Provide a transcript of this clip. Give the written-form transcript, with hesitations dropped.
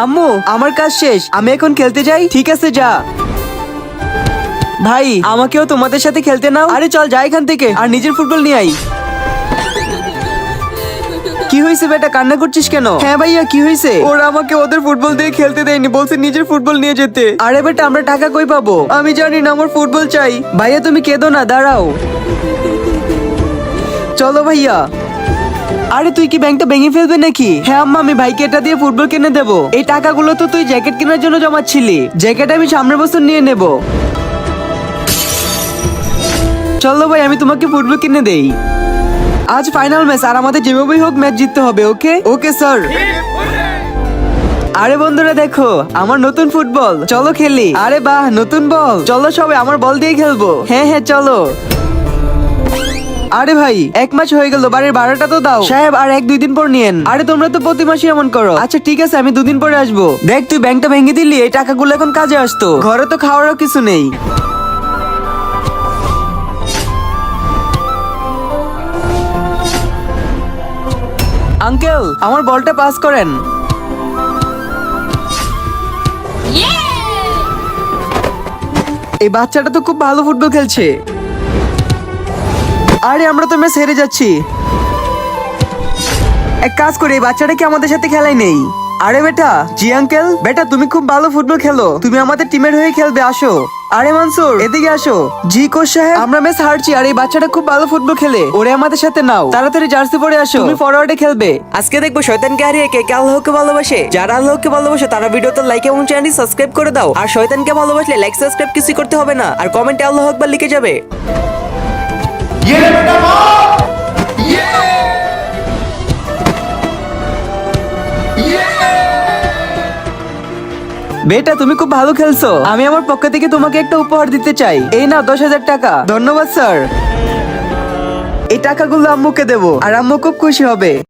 আম্মু আমার কাজ শেষ, আমি এখন খেলতে যাই। ঠিক আছে যা। ভাই আমাকেও তোমাদের সাথে খেলতে নাও। আরে চল যাই এখান থেকে আর নিজের ফুটবল নিয়ে আই। কি হয়েছে বেটা, কান্না করছিস কেন? হ্যাঁ ভাইয়া কি হয়েছে? ওরা আমাকে ওদের ফুটবল দিয়ে খেলতে দেয়নি, বলছে নিজের ফুটবল নিয়ে যেতে। আরে বেটা আমরা টাকা কই পাবো? আমি জানি না, আমার ফুটবল চাই। ভাইয়া তুমি কেঁদো না, দাঁড়াও। চলো ভাইয়া। আরে তুই কি ব্যাংকটা ভেঙে ফেলবে নাকি? হ্যাঁ আম্মা, আমি ভাইকে এটা দিয়ে ফুটবল কিনে দেবো। এই টাকাগুলো তো তুই জ্যাকেট কেনার জন্য জমাচ্ছিলি। জ্যাকেট আমি সামনের বছর নিয়ে নেব। চলো ভাই আমি তোমাকে ফুটবল কিনে দেই। আজ ফাইনাল ম্যাচ আর আমাদের যেভাবেই হোক ম্যাচ জিততে হবে। ওকে ওকে স্যার। আরে বন্ধুরা দেখো আমার নতুন ফুটবল, চলো খেলি। আরে বাহ নতুন বল, চলো সবাই আমার বল দিয়ে খেলবো। হ্যাঁ হ্যাঁ চলো। আরে ভাই এক মাস হয়ে গেল, বাড়ির ভাড়াটা তো দাও। সাহেব আর 1-2 দিন পর নিয়েন। আরে তোমরা তো প্রতি মাসে এমন করো। আচ্ছা ঠিক আছে আমি 2 দিন পরে আসবো। দেখ তুই ব্যাংকটা ভেঙে দিলি, এই টাকাগুলো এখন কাজে আসতো। ঘরে তো খাওয়ারও কিছু নেই। আঙ্কেল আমার বলটা পাস করেন। এই বাচ্চাটা তো খুব ভালো ফুটবল খেলছে। আরে আমরা তো ম্যাচ হেরে যাচ্ছি। এক কাজ করি, এই বাচ্চাটাকে আমাদের সাথে খেলাই নেই। আরে বেটা। জি আঙ্কেল। বেটা তুমি খুব ভালো ফুটবল খেলো, তুমি আমাদের টিমের হয়ে খেলবে, আসো। আরে মানসুর এদিকে আসো। জি কোচ সাহেব। আমরা ম্যাচ হারছি আর এই বাচ্চাটা খুব ভালো ফুটবল খেলে, ওরে আমাদের সাথে নাও। তাড়াতাড়ি জার্সি পরে আসো, তুমি ফরওয়ার্ডে খেলবে। আজকে দেখবো শয়তানকে হারিয়ে কে কে আল্লাহকে ভালোবাসে। যারা আল্লাহকে ভালোবাসে তারা ভিডিওতে লাইক এবং চ্যানেল সাবস্ক্রাইব করে দাও। আর শয়তানকে ভালোবাসলে লাইক সাবস্ক্রাইব কিছু করতে হবে না, আর কমেন্টে আল্লাহু আকবার লিখে যাবে। বেটা তুমি খুব ভালো খেলছো, আমি আমার পক্ষ থেকে তোমাকে একটা উপহার দিতে চাই। এই নাও 10,000 টাকা। ধন্যবাদ স্যার। এই টাকাগুলো আম্মুকে দেবো আর আম্মু খুব খুশি হবে।